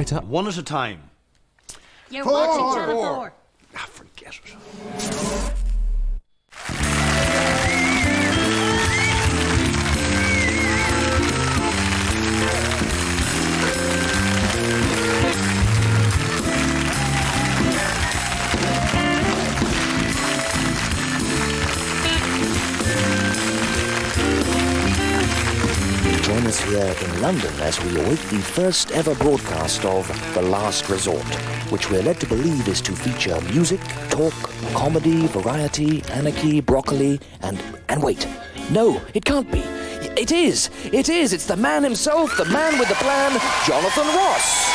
One at a time. You're watching Channel 4. Ah, forget it. Join us here in London as we await the first ever broadcast of The Last Resort, which we're led to believe is to feature music, talk, comedy, variety, anarchy, broccoli, and wait. No, it can't be. It is. It's the man himself, the man with the plan, Jonathon Ross.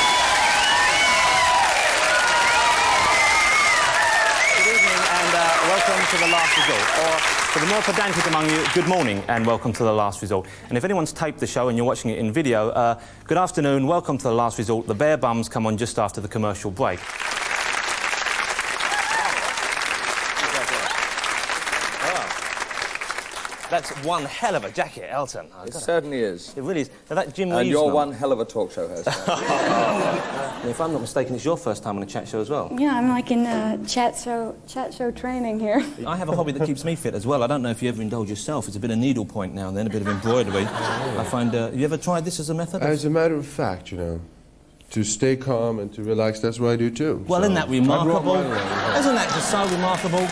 Good evening and welcome to The Last Resort. Or, for the more pedantic among you, good morning and welcome to The Last Resort. And if anyone's taped the show and you're watching it in video, good afternoon, welcome to The Last Resort. The Bare Bums come on just after the commercial break. That's one hell of a jacket, Elton. It certainly is. It really is. Now, that Jim And Reeves you're number. one hell of a talk show host. And if I'm not mistaken, it's your first time on a chat show as well. Yeah, I'm like in chat show training here. I have a hobby that keeps me fit as well. I don't know if you ever indulge yourself. It's a bit of needlepoint now and then, a bit of embroidery. I find... you ever tried this as a method? As a matter of fact, you know, to stay calm and to relax, that's what I do too. Well, So, isn't that remarkable? Isn't that just so remarkable?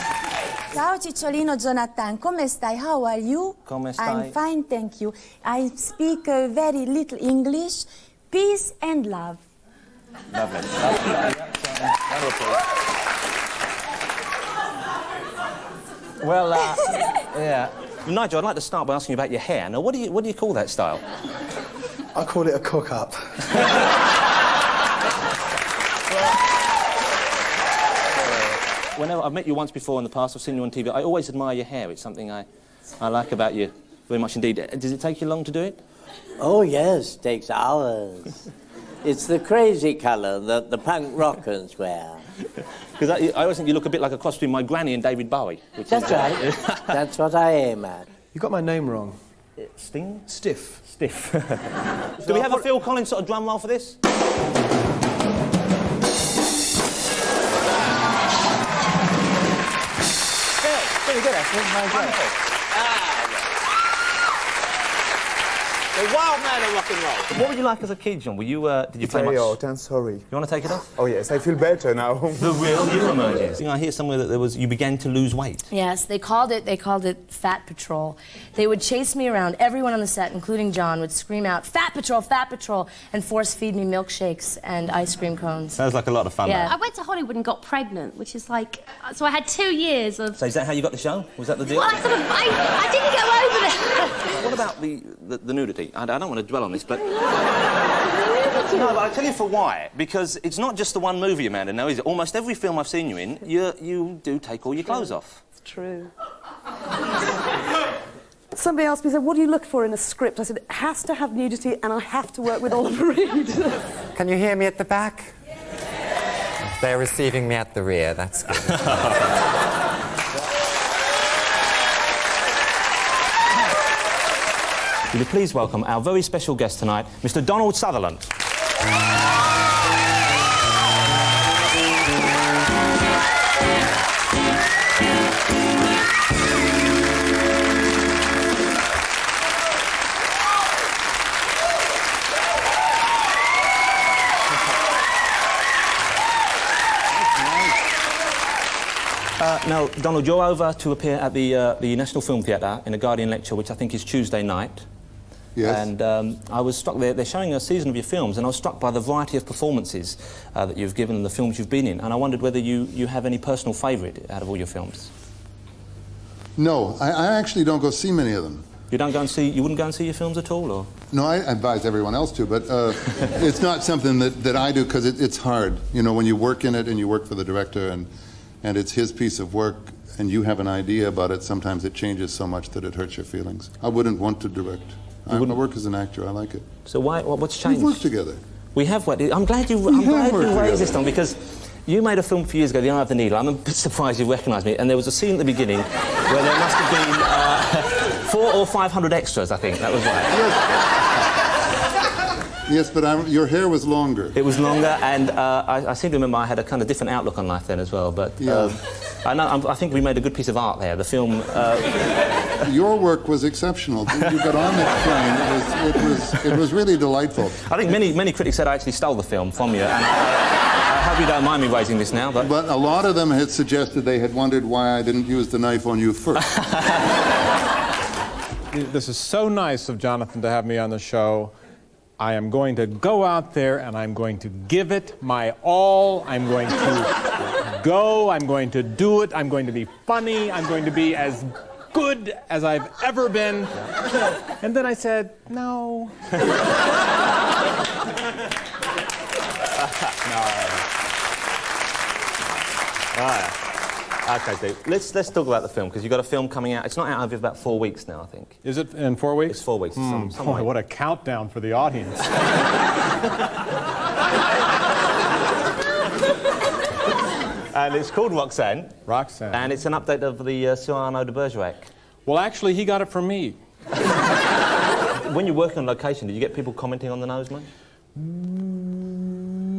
Ciao Cicciolino, Jonathon, come stai? How are you? Come stai? I'm fine, thank you. I speak very little English. Peace and love. Lovely. Well, yeah. Nigel, I'd like to start by asking you about your hair. Now, what do you call that style? I call it a cook-up. Whenever I've met you once before in the past, I've seen you on TV, I always admire your hair. It's something I like about you very much indeed. Does it take you long to do it? Oh, yes, takes hours. It's the crazy colour that the punk rockers wear. Because I always think you look a bit like a cross between my granny and David Bowie. That's right. That's what I aim at. You got my name wrong. Sting? Stiff. Stiff. Do we have a Phil Collins sort of drum roll for this? Very good, actually. Wonderful. The wild man of rock and roll. What were you like as a kid, John? Were you, did you play much? I'm sorry. You want to take it off? Oh, yes, I feel better now. The real you emerges. I hear somewhere that you began to lose weight. Yes, they called it Fat Patrol. They would chase me around. Everyone on the set, including John, would scream out, Fat Patrol, and force feed me milkshakes and ice cream cones. Sounds like a lot of fun. Yeah. I went to Hollywood and got pregnant, which is like... So I had 2 years of... So is that how you got the show? Was that the deal? Well, I didn't go over there. What about the nudity? I don't want to dwell on this, but... No, but I'll tell you for why. Because it's not just the one movie, Amanda, no, is it? Almost every film I've seen you in, you do take all your clothes off. It's true. Somebody asked me, said, what do you look for in a script? I said, it has to have nudity and I have to work with Oliver Reed. Can you hear me at the back? They're receiving me at the rear, that's good. Will you please welcome our very special guest tonight, Mr. Donald Sutherland. Now, Donald, you're over to appear at the National Film Theatre in a Guardian lecture, which I think is Tuesday night. Yes. And I was struck, they're showing a season of your films, and I was struck by the variety of performances that you've given in the films you've been in, and I wondered whether you have any personal favourite out of all your films. No, I actually don't go see many of them. You wouldn't go and see your films at all, or? No, I advise everyone else to, but it's not something that I do because it's hard. You know, when you work in it and you work for the director and it's his piece of work and you have an idea about it, sometimes it changes so much that it hurts your feelings. I wouldn't want to direct. I work as an actor, I like it. So what's changed? We've worked together. We have worked. I'm glad you raised this, Don, because you made a film a few years ago, The Eye of the Needle. I'm a bit surprised you recognised me, and there was a scene at the beginning where there must have been 400 or 500 extras, I think, that was right. Yes, but your hair was longer. It was longer, and I seem to remember I had a kind of different outlook on life then as well. But I think we made a good piece of art there. The film. Your work was exceptional. You got on that plane. It was really delightful. I think many critics said I actually stole the film from you, and I hope you don't mind me raising this now. But a lot of them had suggested they had wondered why I didn't use the knife on you first. This is so nice of Jonathan to have me on the show. I am going to go out there and I'm going to give it my all. I'm going to go. I'm going to do it. I'm going to be funny. I'm going to be as good as I've ever been. And then I said, no. Okay, Steve. Let's talk about the film, because you've got a film coming out. It's not out over about 4 weeks now, I think. Is it in 4 weeks? It's 4 weeks. Boy, what a countdown for the audience. And it's called Roxanne. Roxanne. And it's an update of the Cyrano de Bergerac. Well, actually, he got it from me. When you're working on location, did you get people commenting on the nose much?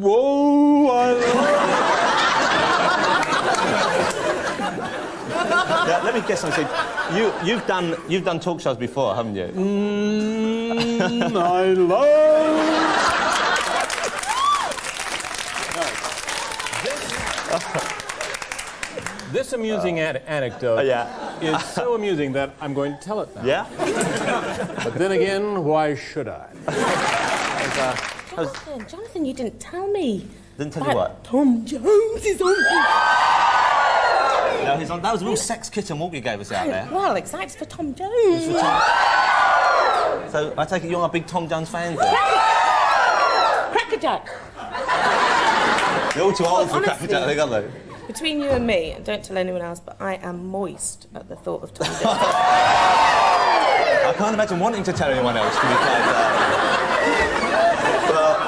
Whoa, Yeah, let me guess something. You've done talk shows before, haven't you? I love. This amusing anecdote is so amusing that I'm going to tell it now. Yeah? But then again, why should I? Jonathan, you didn't tell me. Didn't tell you what? Tom Jones is on. No, he's on. That was a real sex kitten walk you gave us out there. Well, exactly for Tom Jones. So I take it you're a big Tom Jones fan then? Crackerjack. You're all too old for Honestly, Crackerjack, I think, aren't they? Between you and me, and don't tell anyone else, but I am moist at the thought of Tom Jones. I can't imagine wanting to tell anyone else, to be quite well,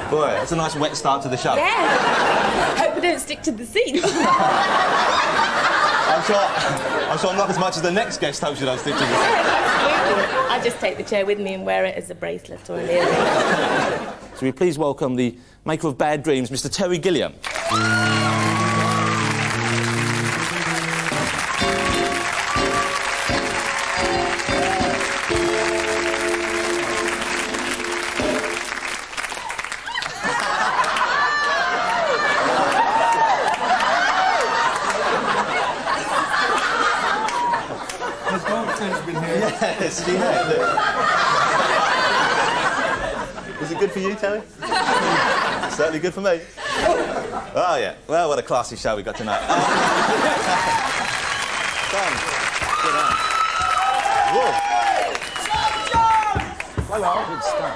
boy, that's a nice wet start to the show. Yeah. Hope we don't stick to the scene. I'm sure not as much as the next guest hopes you don't stick to the scene. I just take the chair with me and wear it as a bracelet or an earring. So we please welcome the maker of Bad Dreams, Mr. Terry Gilliam. Yes, she has. Is it good for you, Terry? Certainly good for me. Oh, yeah. Well, what a classy show we got tonight. Tom, get on. Whoa. Hello. Good stuff.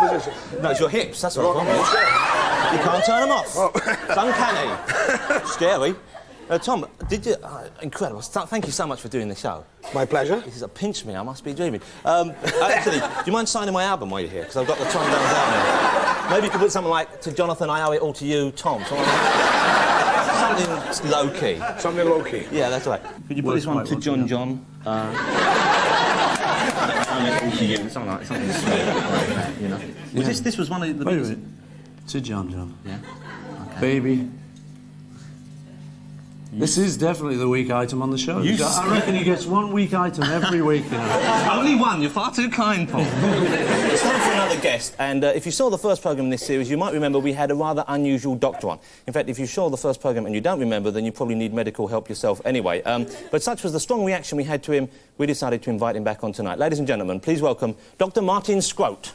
What is this? No, it's your hips. That's what's wrong with it. You can't turn them off. Oh. It's uncanny. Scary. Tom, did you... incredible. Thank you so much for doing the show. My pleasure. This is a pinch me. I must be dreaming. Actually, do you mind signing my album while you're here? Because I've got the Tom down there. Maybe you could put something like, to Jonathan, I owe it all to you, Tom. Something low-key. Something low-key. Yeah, that's right. Could you put this one to John? I owe it all to you. Something sweet. You know. Yeah. This was one of the... Wait a minute. To John. Yeah. Okay. Baby. This is definitely the week item on the show. I reckon he gets one week item every week now. Only one. You're far too kind, Paul. It's time for another guest, and if you saw the first programme in this series, you might remember we had a rather unusual doctor on. In fact, if you saw the first programme and you don't remember, then you probably need medical help yourself anyway. But such was the strong reaction we had to him, we decided to invite him back on tonight. Ladies and gentlemen, please welcome Dr. Martin Scroat.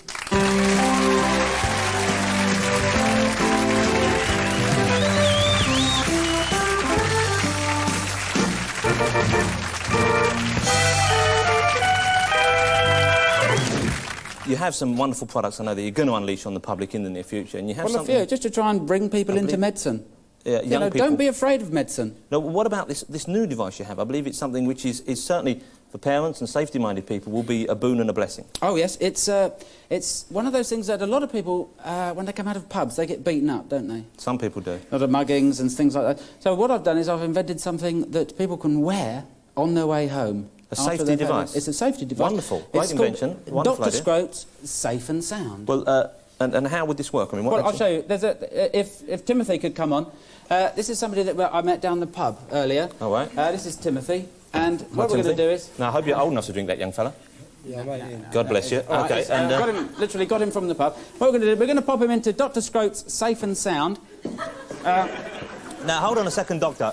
You have some wonderful products, I know, that you're going to unleash on the public in the near future, and you have something... Well, a few, just to try and bring people into medicine. Young people. Don't be afraid of medicine. Now, what about this new device you have? I believe it's something which is certainly, for parents and safety-minded people, will be a boon and a blessing. Oh, yes. It's one of those things that a lot of people, when they come out of pubs, they get beaten up, don't they? Some people do. A lot of muggings and things like that. So what I've done is I've invented something that people can wear on their way home. A safety device? It's a safety device. Wonderful. Great invention. Wonderful Dr. idea. Scrote's Safe and Sound. Well, and how would this work? I mean, what Well, I'll show you. There's if Timothy could come on. This is somebody that I met down the pub earlier. All right. This is Timothy. And what we're going to do is... Now, I hope you're old enough to drink that, young fella. Yeah, right. God bless you. Right, Okay, and... literally got him from the pub. What we're going to do, we're going to pop him into Dr. Scrote's Safe and Sound. Now, hold on a second, Doctor.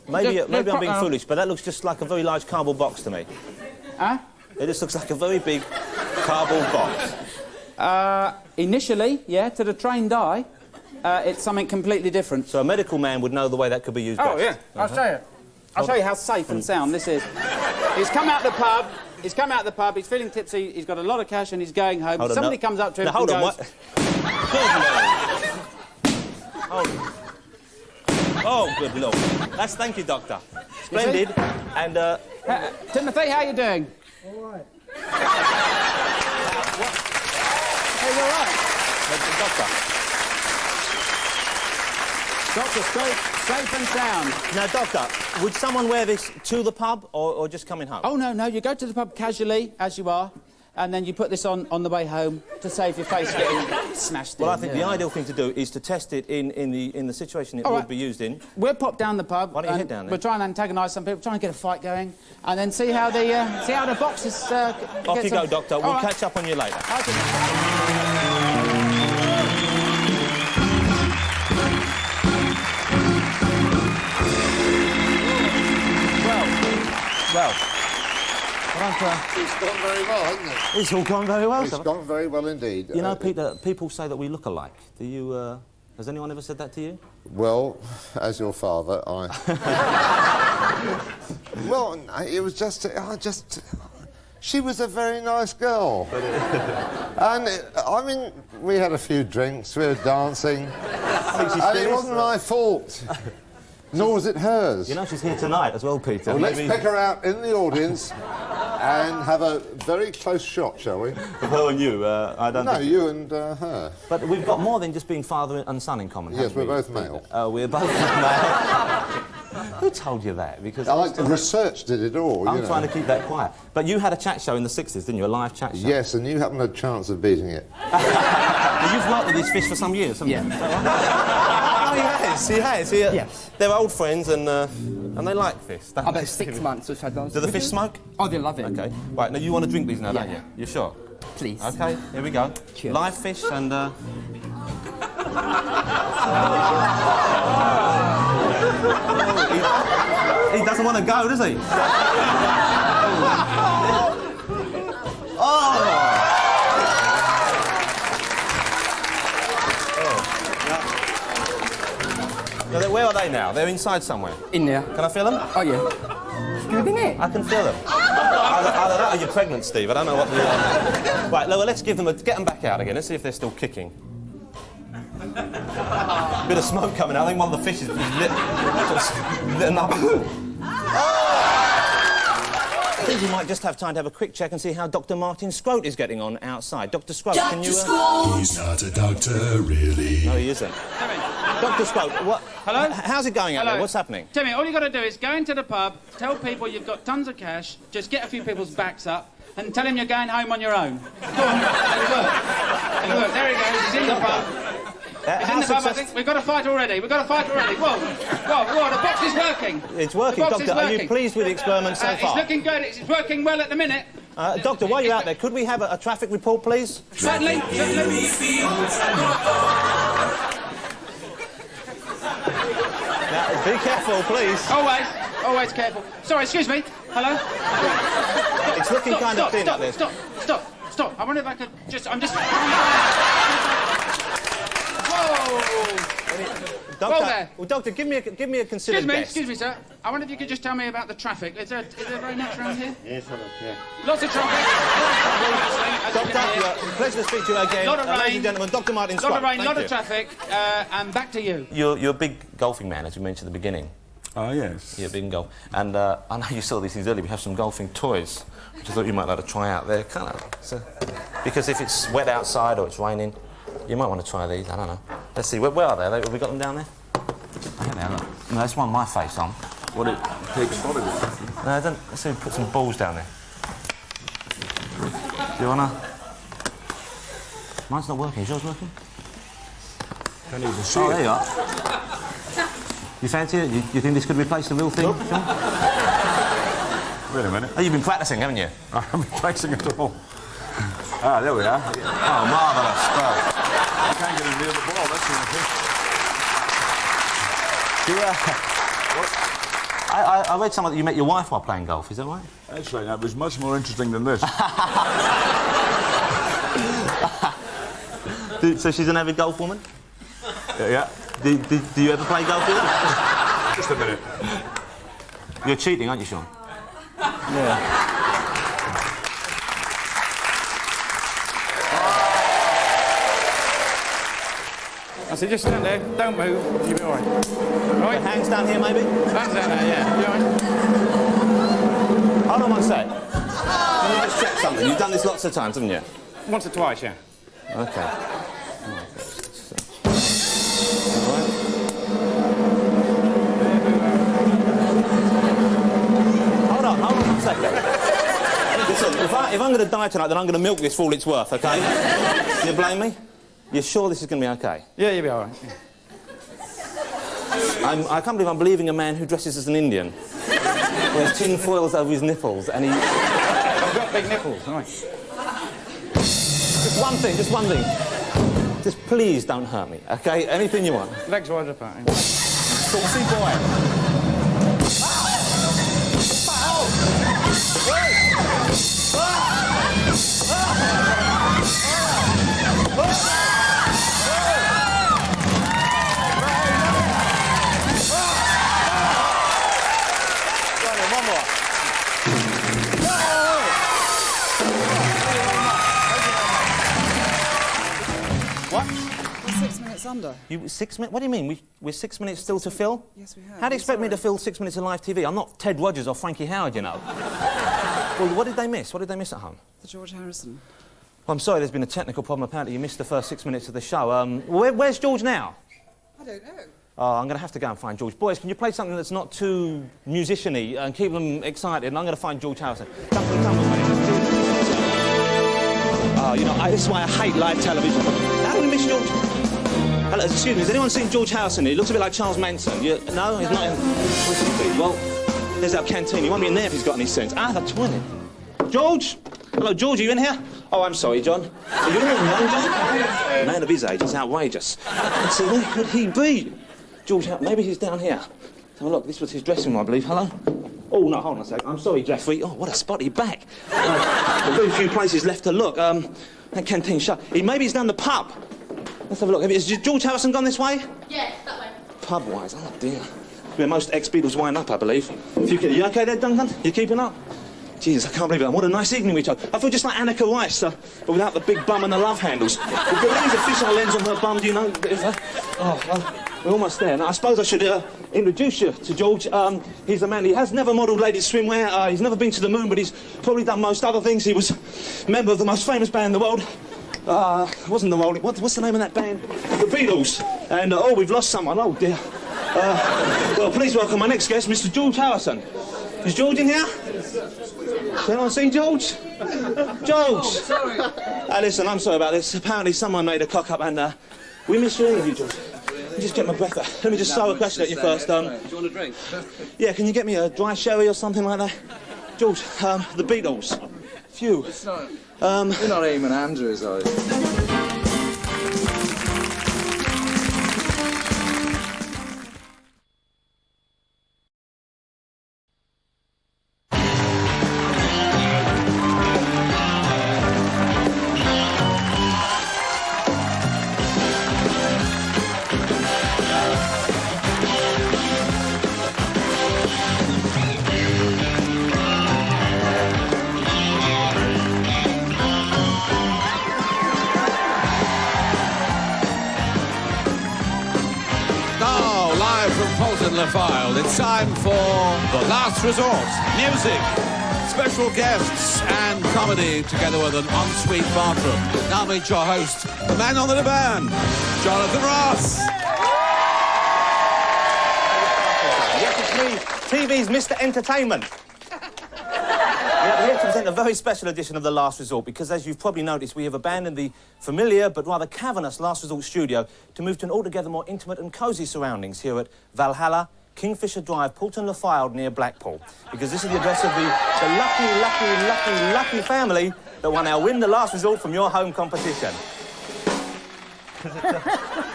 Maybe I'm being foolish, but that looks just like a very large cardboard box to me. Huh? It just looks like a very big cardboard box. Initially, yeah, to the trained eye, it's something completely different. So a medical man would know the way that could be used best. Oh, yeah. I'll show you. I'll show you how safe and sound this is. He's come out the pub. He's come out the pub. He's feeling tipsy. He's got a lot of cash and he's going home. Somebody comes up to him and goes... Oh, good Lord. Thank you, Doctor. Splendid. And, Timothy, how you doing? All right. Hey, you all right? Doctor. Dr. Scrote, Safe and Sound. Now, Doctor, would someone wear this to the pub or just coming home? Oh, no. You go to the pub casually, as you are, and then you put this on the way home to save your face getting smashed in. Well, I think the ideal thing to do is to test it in the situation it would be used in. We'll pop down the pub. Why don't you head down there? We'll try and antagonise some people, try and get a fight going, and then see how the boxes... Off you go, Doctor. We'll catch up on you later. Well, it's gone very well, hasn't it? It's all gone very well. It's gone very well indeed. You know, Peter, people say that we look alike. Do you, has anyone ever said that to you? Well, as your father, I... Well, it was just... She was a very nice girl. And, I mean, we had a few drinks, we were dancing. And it wasn't my fault. Nor was it hers. You know she's here tonight as well, Peter. Well, let's pick her out in the audience and have a very close shot, shall we? Of her and you, I don't think... No, you and her. But we've got more than just being father and son in common, Yes, we're both male. We're both male. Who told you that? Because research did it all, I'm trying to keep that quiet. But you had a chat show in the 60s, didn't you? A live chat show. Yes, and you haven't had a chance of beating it. You've worked with these fish for some years, haven't you? Oh, he has. Yes. They're old friends and they like fish. About 6 months we've had those. Do the fish smoke? Oh, they love it. Okay. Right, now you want to drink these now, don't you? You sure? Please. Okay, here we go. Cheers. Live fish and... He doesn't want to go, does he? Now, where are they now? They're inside somewhere. In there. Can I feel them? Oh, yeah. Good in it. I can feel them. Either that or you're pregnant, Steve. I don't know what the... Right, well, let's give them get them back out again. Let's see if they're still kicking. Bit of smoke coming out. I think one of the fishes lit them up. I think we might just have time to have a quick check and see how Dr. Martin Scrote is getting on outside. Dr. Scrote, can you... He's not a doctor, really. No, he isn't. Dr. Scrote, what... Hello? How's it going out there? What's happening? Timmy, all you've got to do is go into the pub, tell people you've got tons of cash, just get a few people's backs up, and tell them you're going home on your own. Go on, it'll work. There he goes, he's in the pub. He's in the pub, I think. We've got a fight already. Whoa, the box is working. It's working, Doctor. Are you pleased with the experiment so far? It's looking good. It's working well at the minute. Doctor, while you're out there, could we have a traffic report, please? Certainly. Now, be careful, please. Always careful. Sorry, excuse me. Hello? It's looking kind of thin up there. Stop. I wonder if I could just... I'm just... Whoa! Doctor, well, Doctor, give me a considered guess. Excuse me, sir. I wonder if you could just tell me about the traffic. Is there very much around here? Yes, yeah. Lots of traffic. Doctor, pleasure to speak to you again. Lot of rain. Ladies and gentlemen, Dr. Martin Scrote. Lot of rain, lot of traffic, and back to you. You're a big golfing man, as you mentioned at the beginning. Oh, yes. You're big in golf. And I know you saw these things earlier. We have some golfing toys, which I thought you might like to try out. They're kind of... because if it's wet outside or it's raining, you might want to try these. I don't know. Let's see. Where are they? Have we got them down there? Oh, here they are. Look. No, there's one with my face on. what it takes for it. No, don't. Let's see, put some balls down there. Do you wanna? Mine's not working. Is yours working? Can't even see Oh, it. there you are. You fancy it? You think this could replace the real thing, John? Wait a minute. Oh, you've been practicing, haven't you? I haven't been practicing at all. Ah, there we are. Oh, marvellous. Well, I can't get him near the ball, that's the only thing. I read somewhere that you met your wife while playing golf, is that right? That's right, that was much more interesting than this. So she's an avid golf woman? Yeah. Do you ever play golf with her? Just a minute. You're cheating, aren't you, Sean? Yeah. I said, just stand there, don't move, you'll be all right. All right? Hands down here, maybe? Hands down there, yeah. You all right? Hold on one sec. Let me just check something. You've done this lots of times, haven't you? Once or twice, yeah. Okay. Hold on one second. Listen, if I'm going to die tonight, then I'm going to milk this for all it's worth, okay? You blame me? You're sure this is going to be okay? Yeah, you'll be all right. Yeah. I can't believe I'm believing a man who dresses as an Indian. Wears tin foils over his nipples and he... I've got big nipples, all right. Just one thing. Just please don't hurt me, okay? Anything you want. Legs wide apart. Saucy boy. One more. What? We're 6 minutes under. You 6 minutes? What do you mean? We're 6 minutes still to fill? Yes, we have. How do you expect me to fill 6 minutes of live TV? I'm not Ted Rogers or Frankie Howard, you know. Well, what did they miss? What did they miss at home? The George Harrison. Well, I'm sorry, there's been a technical problem. Apparently, you missed the first 6 minutes of the show. Where's George now? I don't know. Oh, I'm going to have to go and find George. Boys, can you play something that's not too musician-y and keep them excited? And I'm going to find George Harrison. Come with me. Oh, you know, this is why I hate live television. How do we miss George? Hello, excuse me, has anyone seen George Harrison? He looks a bit like Charles Manson. No, he's not in... Well, there's our canteen. He won't be in there if he's got any sense. Ah, the toilet. George? Hello, George, are you in here? Oh, I'm sorry, John. Are you in here, John? A man of his age is outrageous. Let's see, where could he be? George, maybe he's down here. Oh, look, this was his dressing room, I believe. Hello? Oh, no, hold on a sec. I'm sorry, Jeffrey. Oh, what a spotty back. There's very few places left to look. That canteen's shut. Maybe he's down the pub. Let's have a look. Has George Harrison gone this way? Yeah, that way. Pub-wise? Oh, dear. Where most ex-Beatles wind up, I believe. You okay there, Duncan? You keeping up? Jesus, I can't believe it. What a nice evening we took. I feel just like Annika Rice, but without the big bum and the love handles. With the fisheye lens on her bum, do you know? Oh, well, we're almost there. Now, I suppose I should introduce you to George. He's a man, he has never modelled ladies' swimwear. He's never been to the moon, but he's probably done most other things. He was a member of the most famous band in the world. It wasn't the Rolling... What's the name of that band? The Beatles. And, oh, we've lost someone. Oh, dear. Well, please welcome my next guest, Mr. George Harrison. Is George in here? Has anyone seen George? George! Oh, sorry. Listen, I'm sorry about this. Apparently someone made a cock-up and we missed your interview, George. Let me just get my breath out. Let me just throw a question at you first. Do you want a drink? Yeah, can you get me a dry sherry or something like that? George, the Beatles. Phew. It's not... You're not Eamon Andrews, are you? It's time for The Last Resort. Music, special guests and comedy together with an ensuite bathroom. Now meet your host, the man on the divan, Jonathon Ross. Yes, it's me, TV's Mr. Entertainment. We're here to present a very special edition of The Last Resort because, as you've probably noticed, we have abandoned the familiar but rather cavernous Last Resort studio to move to an altogether more intimate and cosy surroundings here at Valhalla, Kingfisher Drive, Porton Le Fylde, near Blackpool. Because this is the address of the lucky family that won our Win the Last Resort from Your Home competition.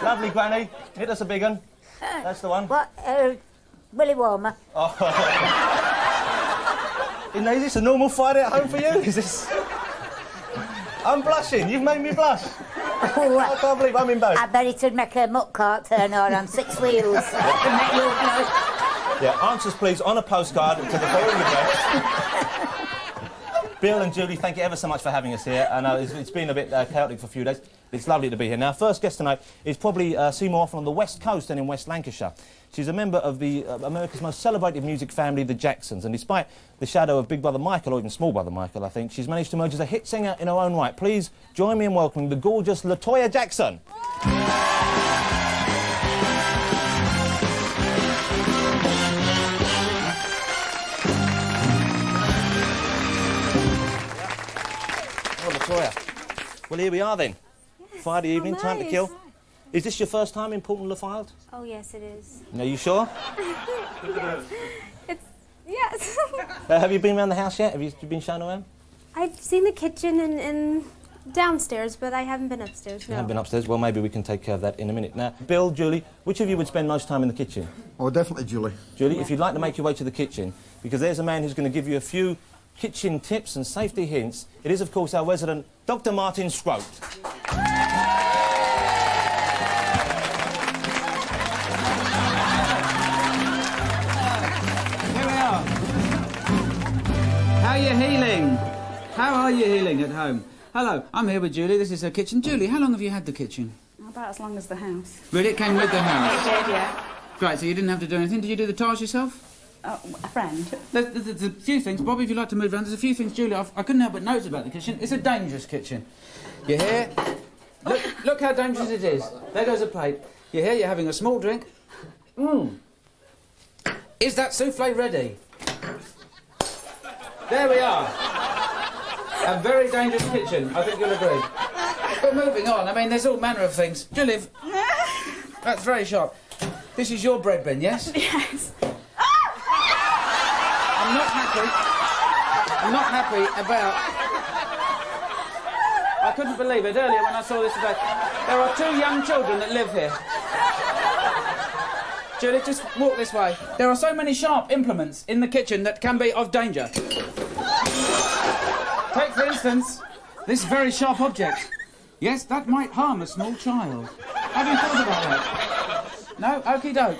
Lovely, Granny. Hit us a big one. That's the one. What? Willy Warmer. Oh. Is this a normal Friday at home for you? Is this... I'm blushing. You've made me blush. Oh, I can't believe I'm in both. I bet it'd make a muck cart turn on 6 wheels. Yeah, answers please on a postcard to the following address. Bill and Julie, thank you ever so much for having us here. I know it's been a bit chaotic for a few days. It's lovely to be here. Now, our first guest tonight is probably seen more often on the West Coast than in West Lancashire. She's a member of the America's most celebrated music family, the Jacksons, and despite the shadow of Big Brother Michael, or even Small Brother Michael, I think, she's managed to emerge as a hit singer in her own right. Please join me in welcoming the gorgeous LaToya Jackson. Oh, LaToya. Well, here we are then. Friday evening, time to kill. Is this your first time in Porton Le Fylde? Oh, yes, it is. Are you sure? Yes. Have you been around the house yet? Have you been shown around? I've seen the kitchen and downstairs, but I haven't been upstairs, You no. haven't been upstairs? Well, maybe we can take care of that in a minute. Now, Bill, Julie, which of you would spend most time in the kitchen? Oh, definitely Julie. Julie, if you'd like to make your way to the kitchen, because there's a man who's going to give you a few kitchen tips and safety hints. It is, of course, our resident Dr. Martin Scroat. How are you healing? How are you healing at home? Hello, I'm here with Julie. This is her kitchen. Julie, how long have you had the kitchen? About as long as the house. Really? It came with the house? It did, yeah. Great, so you didn't have to do anything. Did you do the tiles yourself? A friend. There's a few things. Bobby, if you'd like to move around, there's a few things, Julie. I couldn't help but notice about the kitchen. It's a dangerous kitchen. You're here. Look how dangerous it is. There goes a plate. You're here, you're having a small drink. Is that souffle ready? There we are. A very dangerous kitchen, I think you'll agree. But moving on, I mean, there's all manner of things. Julie, that's very sharp. This is your bread bin, yes? Yes. I'm not happy about... I couldn't believe it earlier when I saw this today. There are 2 young children that live here. Julie, just walk this way. There are so many sharp implements in the kitchen that can be of danger. Take, for instance, this very sharp object. Yes, that might harm a small child. Have you thought about that? No? Okie doke.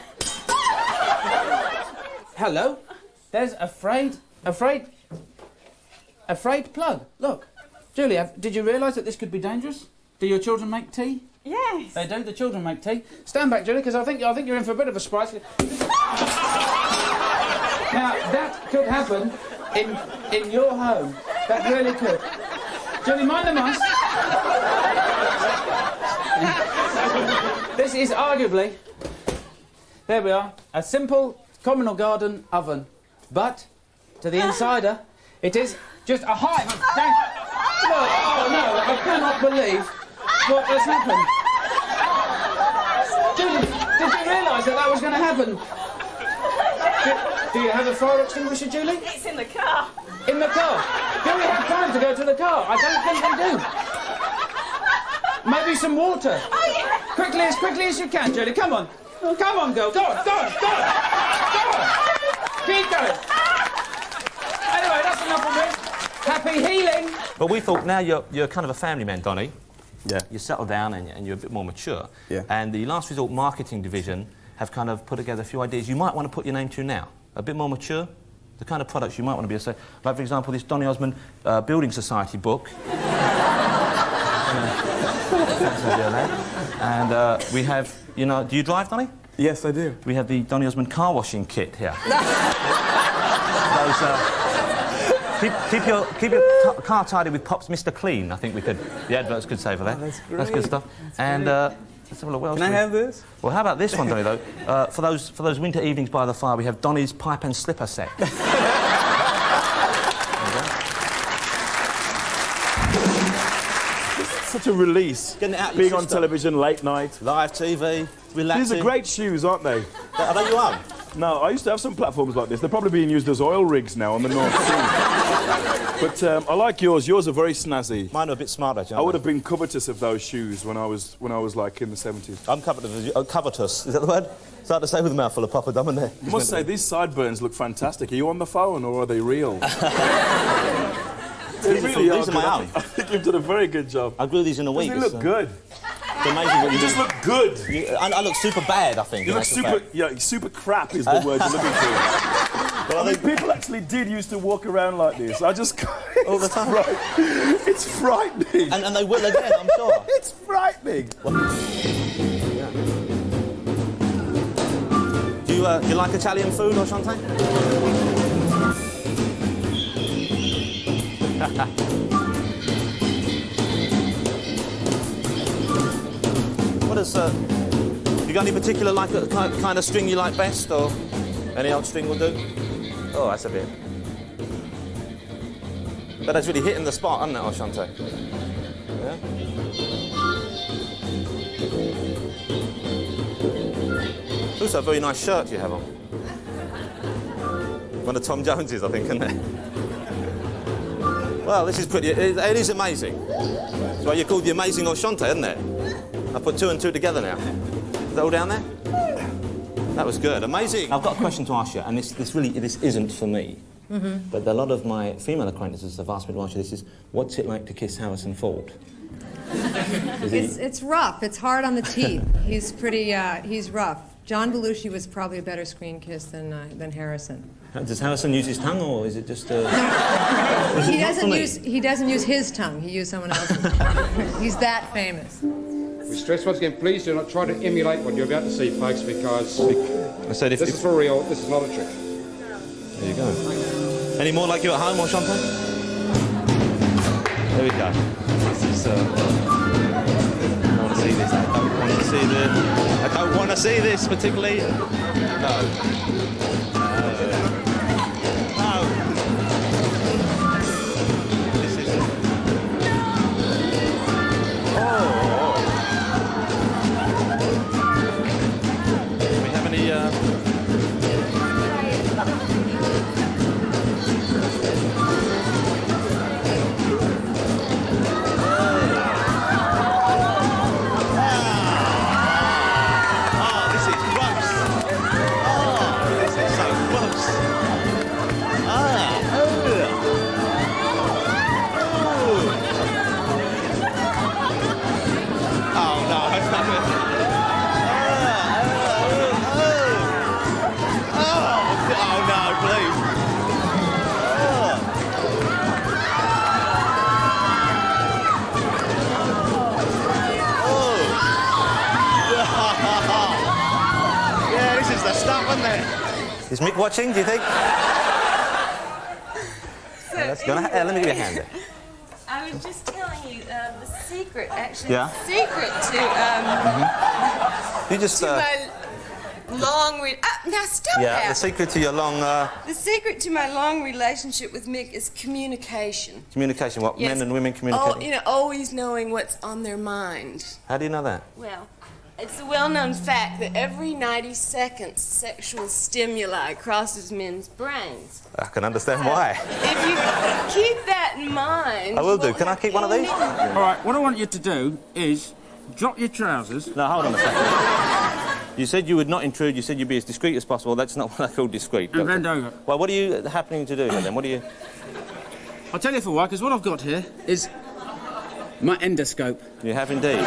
Hello? There's a frayed plug. Look. Julie, did you realise that this could be dangerous? Do your children make tea? Yes. They do, the children make tea. Stand back, Julie, because I think you're in for a bit of a surprise. Now, that could happen in your home. That really could. Julie, mind the mice. This is arguably, there we are, a simple communal garden oven. But, to the insider, it is just a hive of oh no, I cannot believe what has happened. Julie, did you realise that was going to happen? Do you have a fire extinguisher, Julie? It's in the car. In the car? Do we have time to go to the car? I don't think we do. Maybe some water. Oh, yeah. Quickly as you can, Julie. Come on. Come on, girl. Go on. Keep going. Anyway, that's enough of me. Happy healing. But we thought now you're kind of a family man, Donny. Yeah. You settle down and you're a bit more mature. Yeah. And the Last Resort marketing division have kind of put together a few ideas you might want to put your name to now. A bit more mature. The kind of products you might want to be able to say. Like, for example, this Donny Osmond Building Society book. And we have, you know, do you drive, Donny? Yes, I do. We have the Donny Osmond car washing kit here. Keep your car tidy with Pop's Mr. Clean. I think we could. The adverts could say for that. Oh, that's great. That's good stuff. And let's have a look. What else Can I have this? Well, how about this one, Donny? Though, for those winter evenings by the fire, we have Donny's pipe and slipper set. Such a release. Getting it out being on television late night. Live TV, relaxing. These are great shoes, aren't they? Are they your own? No, I used to have some platforms like this. They're probably being used as oil rigs now on the North Sea. But I like yours. Yours are very snazzy. Mine are a bit smarter, John. I would have been covetous of those shoes when I was like in the 70s. I'm covetous. Is that the word? It's hard to say with a mouthful of poppadom, isn't it? I must say, these sideburns look fantastic. Are you on the phone or are they real? They really are. These are my own. I think you've done a very good job. I grew these in a week. They look good. It's amazing what You just look good. I look super bad, I think. You look super... Yeah, super crap is the word you're looking for. Well, I mean, people actually did used to walk around like this. I just... All the time. Right. It's frightening. And they will again, I'm sure. It's frightening. Do you like Italian food, Oshante? What is you got any particular kind of string you like best, or any old string will do? Oh, that's a bit. But that's really hitting the spot, hasn't it, Oshante? Yeah. It's also a very nice shirt you have on. One of Tom Jones's, I think, isn't it? Well, this is pretty... It is amazing. That's why you're called the Amazing Oshante, isn't it? I put two and two together now. Is that all down there? That was good. Amazing. I've got a question to ask you, and this isn't for me. Mm-hmm. But a lot of my female acquaintances have asked me to ask you this is, what's it like to kiss Harrison Ford? It's rough. It's hard on the teeth. He's pretty, he's rough. John Belushi was probably a better screen kiss than Harrison. Does Harrison use his tongue, or is it just... He doesn't use his tongue. He used someone else's. He's that famous. We stress once again, please do not try to emulate what you're about to see, folks, because this is for real, this is not a trick. There you go. Any more like you at home, or Chantal? There we go. This is, I want to see this. I don't want to see this particularly. No. This is... Do we have any... Is Mick watching, do you think? So let me give you a hand there. I was just telling you the secret, actually. Yeah? The secret to, You just... to my long... now stop yeah, that. the secret to your long... The secret to my long relationship with Mick is communication. Communication, what? Yes. Men and women communicating? Always knowing what's on their mind. How do you know that? Well, it's a well-known fact that every 90 seconds, sexual stimuli crosses men's brains. I can understand why. If you keep that in mind... I will do. Can I keep one of these? All right, what I want you to do is drop your trousers. No, hold on a second. You said you would not intrude. You said you'd be as discreet as possible. That's not what I call discreet. And bend over. Well, what are you happening to do here, then? What are you... I'll tell you for why, because what I've got here is my endoscope. You have indeed.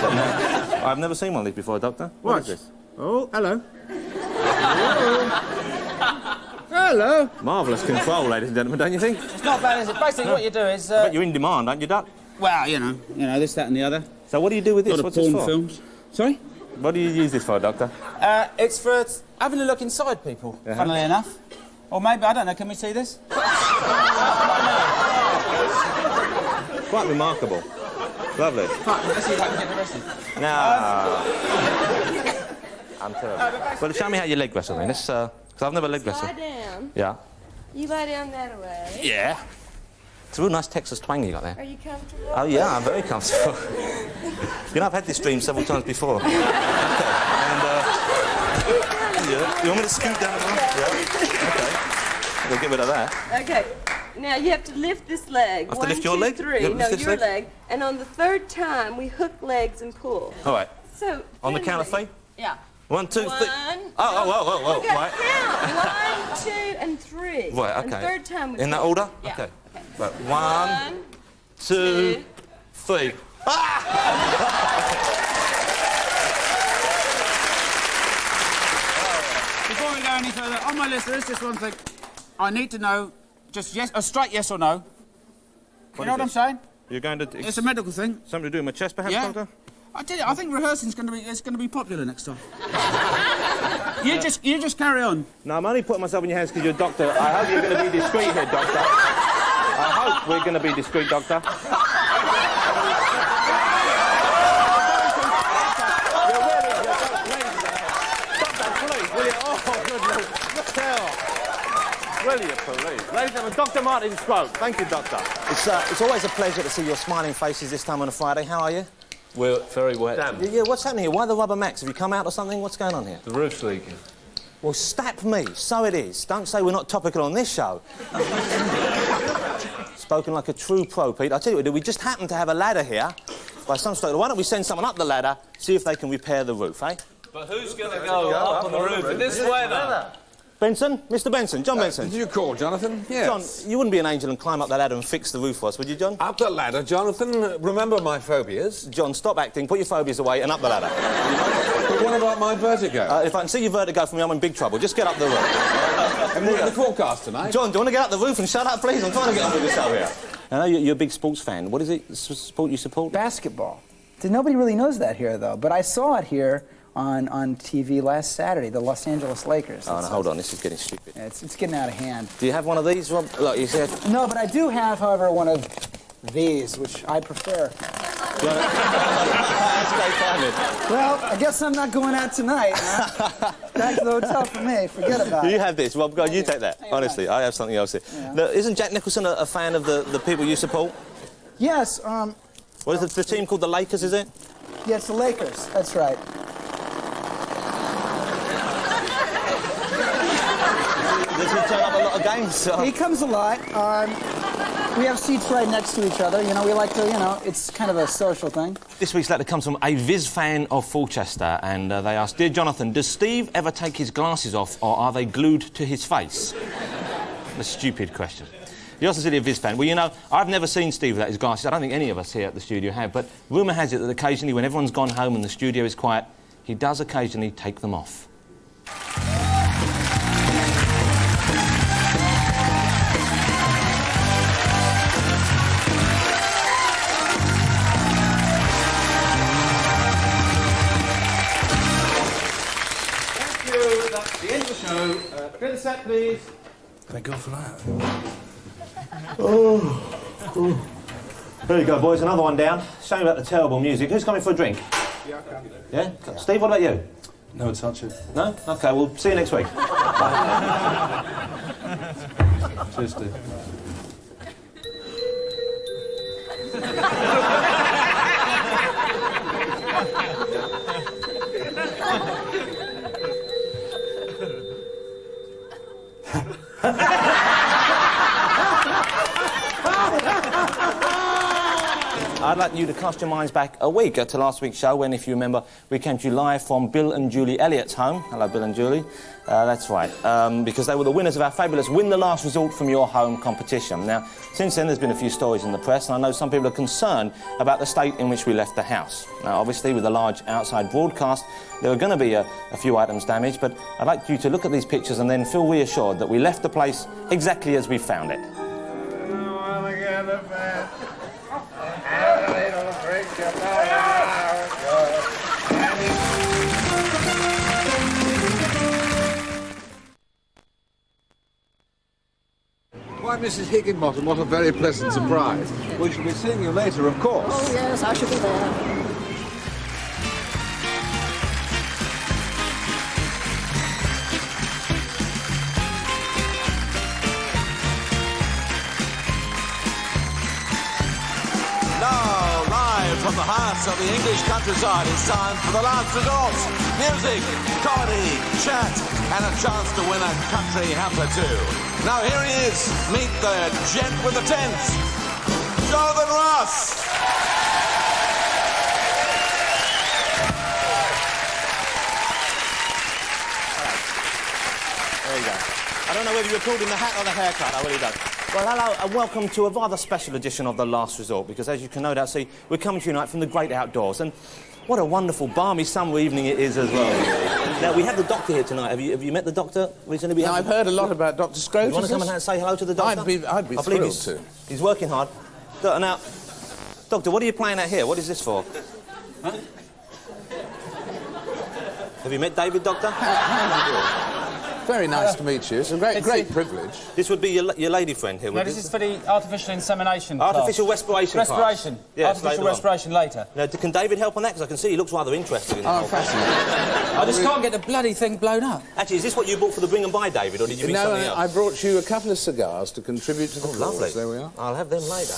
I've never seen one of these before, Doctor. What is this? Oh, hello. Hello. Marvellous control, ladies and gentlemen, don't you think? It's not bad, is it? Basically, what you do is... But you're in demand, aren't you, Doc? Well, you know, this, that and the other. So what do you do with this? A lot What's of porn this for? films. Sorry? What do you use this for, Doctor? It's for having a look inside people, funnily enough. Or maybe, I don't know, can we see this? Quite remarkable. Lovely. Let's see if I can get arrested. No. I'm terrible. Well, show me how you leg wrestle, then. Because I've never leg wrestled. Lie down. Yeah. You lie down that way. Yeah. It's a real nice Texas twang you got there. Are you comfortable? Oh, yeah, I'm very comfortable. You know, I've had this dream several times before. Okay. And, yeah. You want me to scoot down the line? Yeah. Okay. We'll get rid of that. Okay. Now you have to lift this leg. I have to lift your leg? 1, 2, 3. You have to No, lift this your leg? leg. And on the third time, we hook legs and pull. All right. So. On the count of 3? Yeah. 1, 2, 3. One. Oh. Okay, Right. count. 1, 2, and 3. Right, okay. And third time we in that pull. order? Yeah. Okay. Right. 1, 2, 3. Before we go any further, on my list there is just one thing. I need to know, just yes, a straight yes or no. You know what I'm saying? You're going to... It's a medical thing. Something to do with my chest, perhaps, Yeah. Doctor? I tell you, I think rehearsing's going to be popular next time. you just carry on. No, I'm only putting myself in your hands because you're a doctor. I hope you're going to be discreet here, Doctor. I hope we're going to be discreet, Doctor. Will you, please? Ladies and gentlemen, Dr. Martin Scrope. Thank you, Doctor. It's always a pleasure to see your smiling faces this time on a Friday. How are you? We're very wet. Yeah, what's happening here? Why the rubber mats? Have you come out or something? What's going on here? The roof's leaking. Well, stap me. So it is. Don't say we're not topical on this show. Spoken like a true pro, Pete. I tell you what, we just happen to have a ladder here. By some sort. Why don't we send someone up the ladder, see if they can repair the roof, eh? But who's going to go up on the roof in this weather? Benson? Mr. Benson? John Benson? Did you call, Jonathan? Yes. John, you wouldn't be an angel and climb up the ladder and fix the roof for us, would you, John? Up the ladder, Jonathan. Remember my phobias. John, stop acting. Put your phobias away and up the ladder. But what about my vertigo? If I can see your vertigo from me, I'm in big trouble. Just get up the roof. Have you looked at the forecast tonight? John, do you want to get up the roof and shut up, please? I'm trying to get up with this show here. I know you're a big sports fan. What is it, sport you support? Basketball. Nobody really knows that here, though. But I saw it here on TV last Saturday, the Los Angeles Lakers. Oh, no, hold on. This is getting stupid. Yeah, it's getting out of hand. Do you have one of these, Rob? Look, you said... No, but I do have, however, one of these, which I prefer. That's great timing. Well, I guess I'm not going out tonight. Huh? Back to the hotel for me. Forget about it. You have this. Rob, go on, you take that. Honestly, I have something else here. Yeah. Now, isn't Jack Nicholson a fan of the people you support? Yes. What is the team called? The Lakers, is it? Yeah, it's the Lakers. That's right. Does he turn up a lot of games? So. He comes a lot. We have seats right next to each other. You know, we like to, it's kind of a social thing. This week's letter comes from a Viz fan of Fulchester, and they ask, Dear Jonathan, does Steve ever take his glasses off, or are they glued to his face? A stupid question. He also said he's a Viz fan. Well, you know, I've never seen Steve without his glasses. I don't think any of us here at the studio have, but rumour has it that occasionally, when everyone's gone home and the studio is quiet, he does occasionally take them off. That's the end of the show. Clear the set, please. Thank God for that. Oh. There you go, boys. Another one down. Shame about the terrible music. Who's coming for a drink? Yeah, I can. Yeah? Steve, what about you? No touch it. No? OK, we'll see you next week. Cheers, Steve. I'd like you to cast your minds back a week to last week's show when, if you remember, we came to you live from Bill and Julie Elliott's home. Hello, Bill and Julie. That's right, because they were the winners of our fabulous Win the Last Resort from Your Home competition. Now, since then, there's been a few stories in the press, and I know some people are concerned about the state in which we left the house. Now, obviously, with the large outside broadcast, there are going to be a few items damaged, but I'd like you to look at these pictures and then feel reassured that we left the place exactly as we found it. Why Why, Mrs. Higginbottom, what a very pleasant surprise. We shall be seeing you later, of course. Oh, yes, I shall be there. Now, live from the heart of the English countryside, it's time for the last resort. Music, comedy, chat, and a chance to win a country hamper too. Now here he is. Meet the gent with the tent, Jonathon Ross. There you go. I don't know whether you're called in the hat or the haircut, I really don't. Well, hello and welcome to a rather special edition of The Last Resort, because as you can no doubt see, we're coming to you tonight from the great outdoors, and what a wonderful, balmy summer evening it is as well. Now, we have the doctor here tonight. Have you met the doctor recently? I've heard a lot about Dr. Scrotus. You want to come and say hello to the doctor? I'd be thrilled to. He's working hard. Now, Doctor, what are you playing at here? What is this for? Huh? Have you met David, Doctor? Very nice to meet you. It's a great privilege. This would be your lady friend here, No, this is for the artificial insemination Artificial respiration class. Respiration. Yes, artificial respiration later. Now, can David help on that? Because I can see he looks rather interested in the whole fascinating. I just can't get the bloody thing blown up. Actually, is this what you bought for the bring and buy, David, or did you bring something else? No, I brought you a couple of cigars to contribute to the cause. Lovely. There we are. I'll have them later.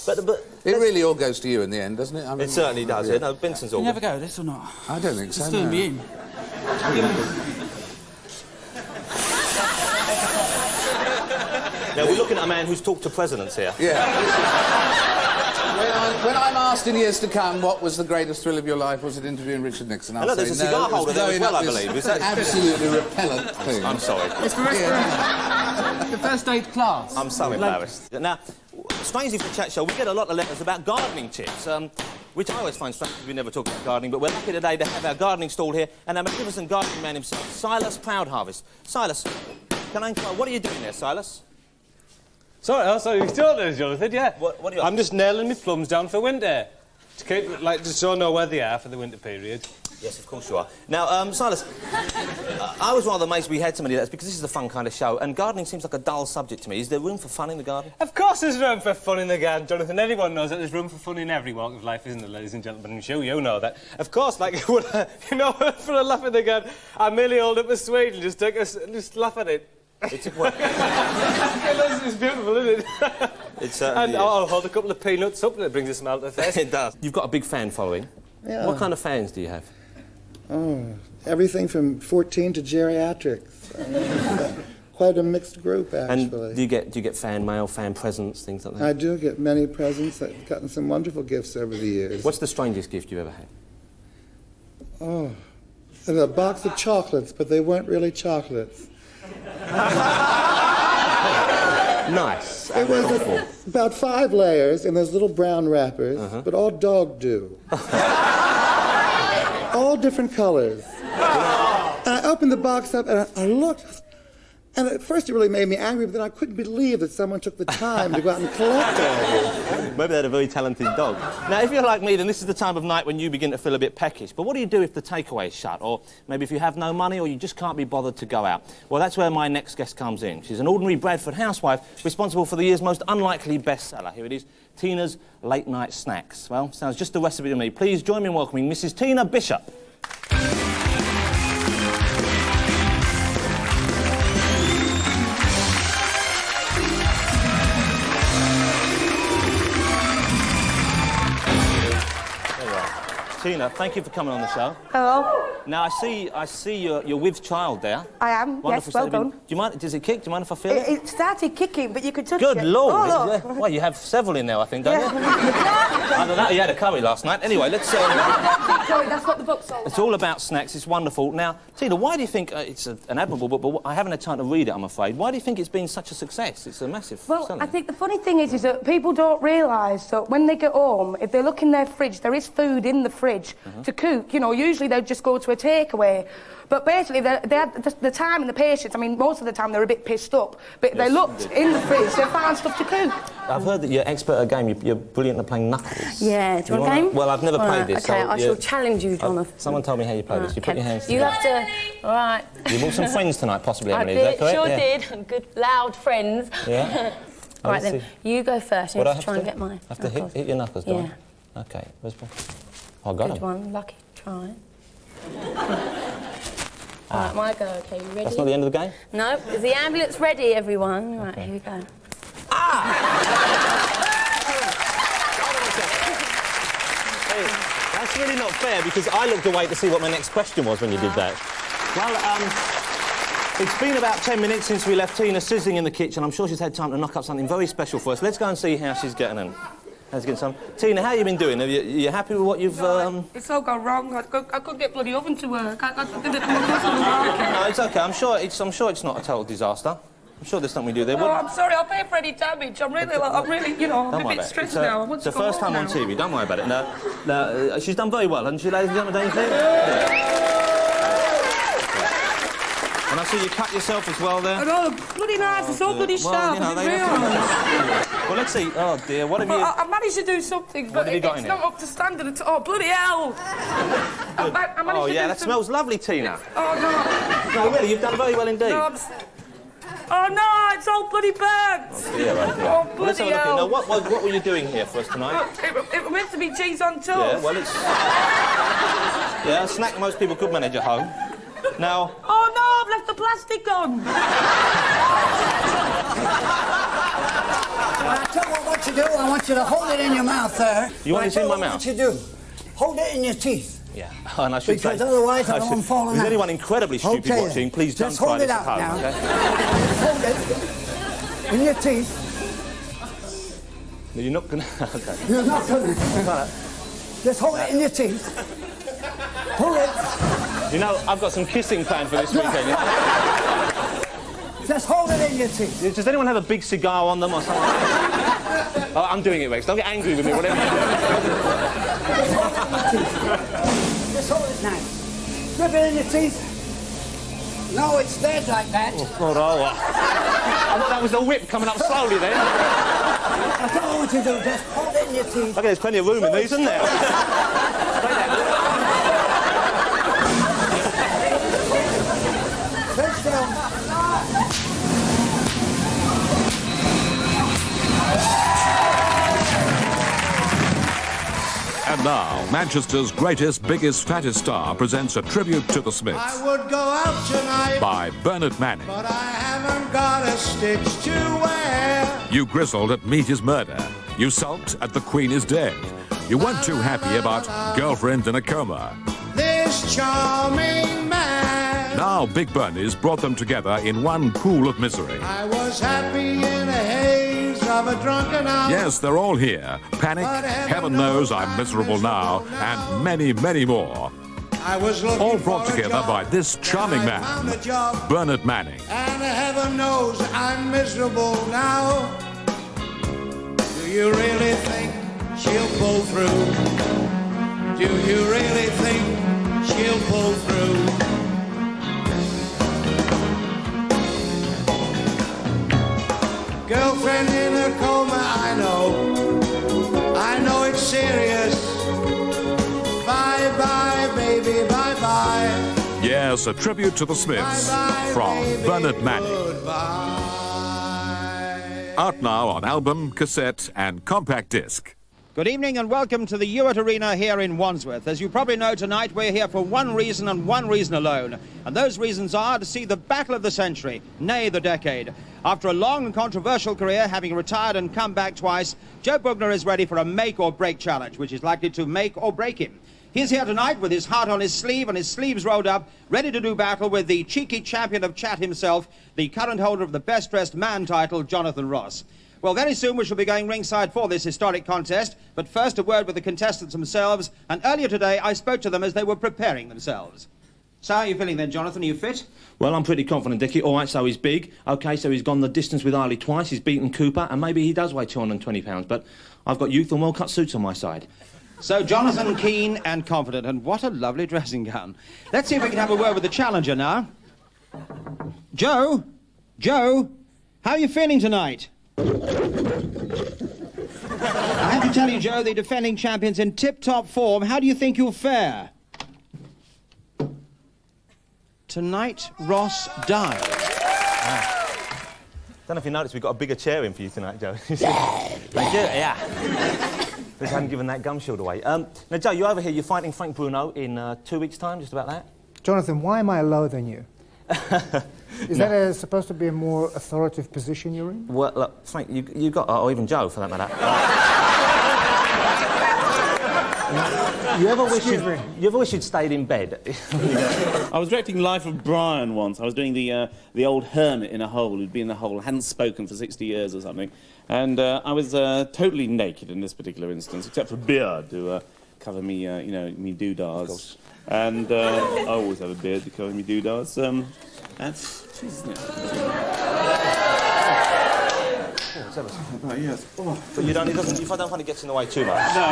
But it really all goes to you in the end, doesn't it? I mean, it certainly does. Yeah. No, Benson's all. You never go this or not? I don't think so. It's doing me in. Now, we're looking at a man who's talked to presidents here. Yeah. When I'm asked in years to come what was the greatest thrill of your life, was it interviewing Richard Nixon? I'll say, there's a cigar holder there as well, I believe. Is that absolutely repellent thing? I'm sorry. It's the first aid class. I'm so embarrassed. Now, strangely for the chat show, we get a lot of letters about gardening tips, which I always find strange because we never talk about gardening, but we're lucky today to have our gardening stall here and our magnificent gardening man himself, Silas Proudharvest. Silas, can I inquire, what are you doing there, Silas? Sorry, you still there, Jonathan, yeah. What are you I'm just nailing my plums down for winter. To keep, just so I know where they are for the winter period. Yes, of course you are. Now, Silas, I was rather amazed we had so many letters because this is a fun kind of show, and gardening seems like a dull subject to me. Is there room for fun in the garden? Of course there's room for fun in the garden, Jonathan. Everyone knows that there's room for fun in every walk of life, isn't there, ladies and gentlemen? I'm sure you know that. Of course, like, for a laugh in the garden, I merely hold up a Swede and just laugh at it. It's it's beautiful, isn't it? It certainly and is. I'll hold a couple of peanuts up and it brings a smile to the face. It does. You've got a big fan following. Yeah. What kind of fans do you have? Oh, everything from 14 to geriatrics. Quite a mixed group, actually. And do you get fan mail, fan presents, things like that? I do get many presents. I've gotten some wonderful gifts over the years. What's the strangest gift you've ever had? Oh, and a box of chocolates, but they weren't really chocolates. Nice. It was about 5 layers in those little brown wrappers, but all dog do. All different colors. And I opened the box up and I looked, and at first it really made me angry, but then I couldn't believe that someone took the time to go out and collect all this. Maybe they had a very talented dog. Now, if you're like me, then this is the time of night when you begin to feel a bit peckish. But what do you do if the takeaway is shut? Or maybe if you have no money or you just can't be bothered to go out? Well, that's where my next guest comes in. She's an ordinary Bradford housewife responsible for the year's most unlikely bestseller. Here it is, Tina's Late Night Snacks. Well, sounds just the recipe to me. Please join me in welcoming Mrs. Tina Bishop. Tina, thank you for coming on the show. Hello. Now, I see you're with child there. I am, Wonderful. yes, well done. Do you mind, does it kick? Do you mind if I feel it? It started kicking, but you could touch it. Good Lord. Oh, look. Well, you have several in there, I think, don't you? Either that or you had a curry last night. Anyway, let's... Sorry, that's what the book's all about. It's all about snacks. It's wonderful. Now, Tina, why do you think... it's an admirable book, but I haven't had time to read it, I'm afraid. Why do you think it's been such a success? It's a massive Well, selling. I think the funny thing is that people don't realise that when they get home, if they look in their fridge, there is food in the fridge to cook. You know, usually they'll just go to a takeaway. But basically, they had the time and the patience. I mean, most of the time they're a bit pissed up. But they looked in the fridge, they found stuff to cook. I've heard that you're expert at a game. You're brilliant at playing knuckles. Yeah, do you want a game? Well, I've never played this. Okay, so I shall challenge you, Jonathan. Someone told me how you play this. You put your hands You together. have to... All right. You brought some friends tonight, possibly, I Emily. Is that correct? Sure Yeah. did. Good, loud friends. Yeah. All right, then. You go first. What do I I have try to and do? get my I have to knuckles. hit your knuckles, do Yeah. I? Okay. Where's my... Oh, I got Good him. one. Lucky. Try. All right, my go. Okay, you ready? That's not the end of the game? No. Is the ambulance ready, everyone? Right, here we go. Hey, that's really not fair because I looked away to see what my next question was when you did that. Well, it's been about 10 minutes since we left Tina sizzling in the kitchen. I'm sure she's had time to knock up something very special for us. Let's go and see how she's getting on. How's it getting some? Tina, how you been doing? Are you happy with what you've... It's all gone wrong. I couldn't get bloody oven to work. No, it's OK. I'm sure it's not a total disaster. I'm sure there's something we do there. Oh, I'm sorry. I'll pay for any damage. I'm really, you know, I'm a bit stressed now. I want It's to the go first home time now. on TV. Don't worry about it. No, she's done very well, hasn't she, ladies and gentlemen? Don't you think? Yeah. And I see you cut yourself as well there. I know, the bloody knives are so bloody sharp. You know, I didn't realise. Well, let's see. Oh, dear, what have you... I managed to do something, but have you got it's in not it? up to standard at all. Bloody hell! I managed Oh, to yeah, do that some... smells lovely, Tina. Oh, no. No, really, you've done very well indeed. No, oh, no, it's all bloody burnt. Oh, dear, oh, dear. Oh, Well, let's have bloody a look at... Now, hell. what were you doing here for us tonight? It was meant to be cheese on toast. Yeah, well, it's... Yeah, a snack most people could manage at home. Now... Oh, no, I've left the plastic on. I tell you what you do. I want you to hold it in your mouth there. You want it in my mouth? What you do? Hold it in your teeth. Yeah, and I should Because say... otherwise I don't want to fall If there's out. anyone incredibly stupid Okay, watching, please don't just try hold this it at out home, now. OK? Hold it in your teeth. No, you're not gonna... OK. You're not going to. Just hold it in your teeth. Hold it. You know, I've got some kissing planned for this weekend. Just hold it in your teeth. Does anyone have a big cigar on them or something? Oh, I'm doing it, Rex. Don't get angry with me, whatever you do. Just hold it nice. Grip it in your teeth. No, it's dead like that. Oh, God, I thought that was the whip coming up slowly then. That's all I want you to do. Just hold it in your teeth. OK, there's plenty of room in these, isn't there? Sit still. And now, Manchester's greatest, biggest, fattest star presents a tribute to the Smiths I would go out tonight, by Bernard Manning. but I haven't got a stitch to wear. You grizzled at Meet His Murder. You sulked at The Queen is Dead. You weren't too happy about Girlfriend in a Coma. This charming man. Now Big Bernie's brought them together in one pool of misery. I was happy in a haze of a drunken hour. Yes, they're all here. Panic, Heaven Knows I'm Miserable Now, and many, many more. I was looking All brought for a together job, by this charming and I found a man, job, Bernard Manning. and heaven knows I'm miserable now. Do you really think she'll pull through? Do you really think she'll pull through? Girlfriend in a coma, I know it's serious. Bye-bye, baby, bye-bye. Yes, a tribute to the Smiths from Bernard Manning. Out now on album, cassette, and compact disc. Good evening and welcome to the Ewart Arena here in Wandsworth. As you probably know, tonight we're here for one reason and one reason alone. And those reasons are to see the battle of the century, nay, the decade. After a long and controversial career, having retired and come back twice, Joe Bugner is ready for a make-or-break challenge, which is likely to make or break him. He's here tonight with his heart on his sleeve and his sleeves rolled up, ready to do battle with the cheeky champion of chat himself, the current holder of the best-dressed man title, Jonathon Ross. Well, very soon we shall be going ringside for this historic contest, but first a word with the contestants themselves, and earlier today I spoke to them as they were preparing themselves. So how are you feeling then, Jonathan? Are you fit? Well, I'm pretty confident, Dickie. All right, so he's big. OK, so he's gone the distance with Harley twice. He's beaten Cooper, and maybe he does weigh 220 pounds, but I've got youth and well-cut suits on my side. So, Jonathan, keen and confident, and what a lovely dressing gown. Let's see if we can have a word with the challenger now. Joe? Joe? How are you feeling tonight? I have to tell you, Joe, the defending champion's in tip-top form. How do you think you'll fare? Tonight, Ross died. don't know if you noticed, we've got a bigger chair in for you tonight, Joe. Thank you. Yeah. Just hadn't given that gum shield away. Now, Joe, you're over here. You're fighting Frank Bruno in 2 weeks' time, just about that. Jonathan, why am I lower than you? Is that supposed to be a more authoritative position you're in? Well, look, Frank, you got... or even Joe, for that matter. You ever wish you'd stayed in bed? I was directing Life of Brian once. I was doing the old hermit in a hole who'd been in a hole, hadn't spoken for 60 years or something. And I was totally naked in this particular instance, except for a beard to cover me, you know, me doodahs. And I always have a beard to cover me doodahs. That's... Oh, yes. Oh. But you don't find it gets in the way too much? No.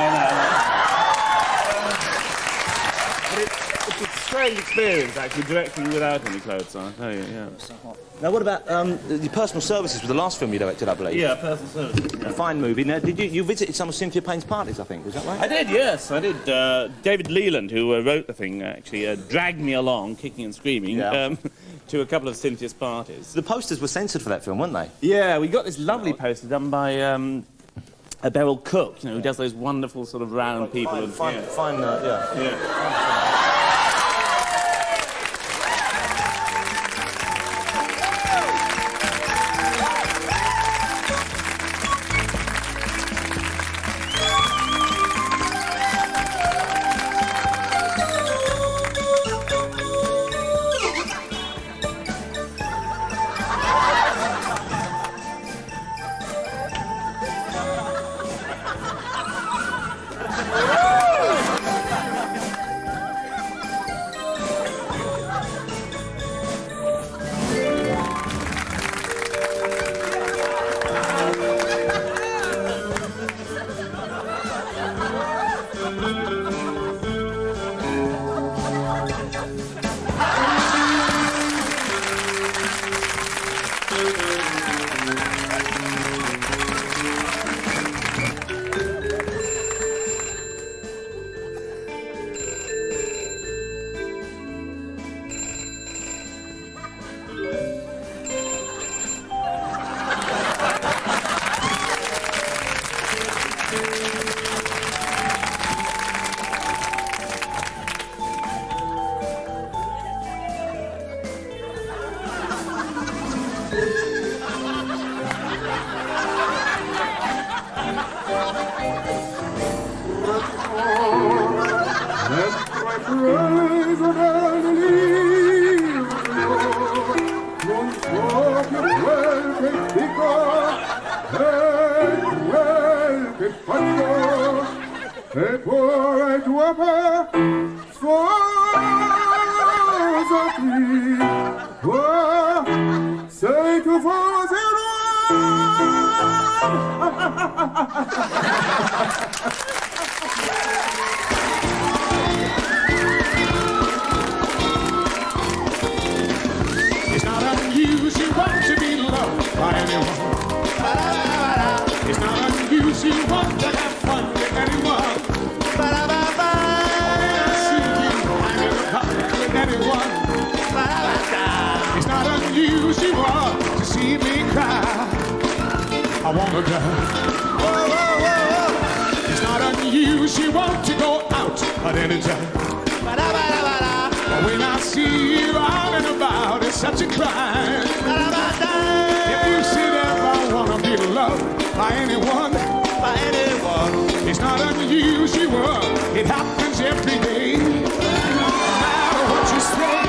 It's a strange experience, actually, directing without any clothes on, I tell you, yeah. Now, what about the personal services with the last film you directed, I believe? Yeah, personal services. Yeah. A fine movie. Now, did you visited some of Cynthia Payne's parties, I think, was that right? I did, yes, I did. David Leland, who wrote the thing, actually dragged me along, kicking and screaming, to a couple of Cynthia's parties. The posters were censored for that film, weren't they? Yeah, we got this lovely poster done by Beryl Cook, you know, who does those wonderful sort of round people. Yeah. It's not unusual to be loved by anyone. It's not unusual to have fun with anyone. I see you hanging in the park with anyone. It's not unusual to see me cry. I wanna die. It's not unusual to go out at any time. But when I see you out and about, it's such a crime. If you should ever wanna be loved by anyone, it's not unusual. It happens every day. No matter what you say.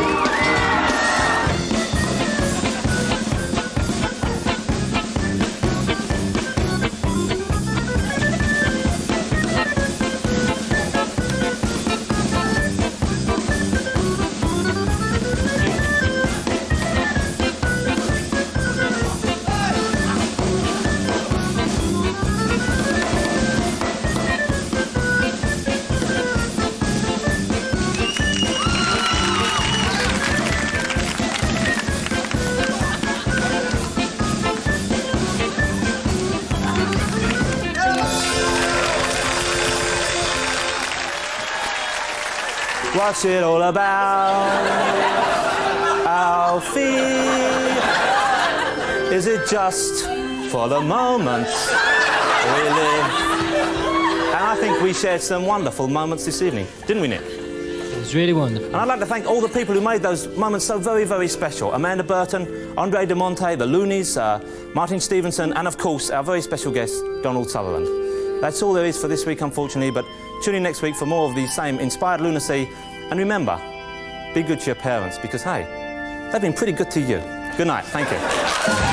What's it all about, Alfie? Is it just for the moment we live? And I think we shared some wonderful moments this evening, didn't we, Nick? It was really wonderful. And I'd like to thank all the people who made those moments so very, very special. Amanda Burton, Andre de Monte, the Loonies, Martin Stevenson, and of course, our very special guest, Donald Sutherland. That's all there is for this week, unfortunately, but tune in next week for more of the same inspired lunacy. And remember, be good to your parents, because, hey, they've been pretty good to you. Good night. Thank you.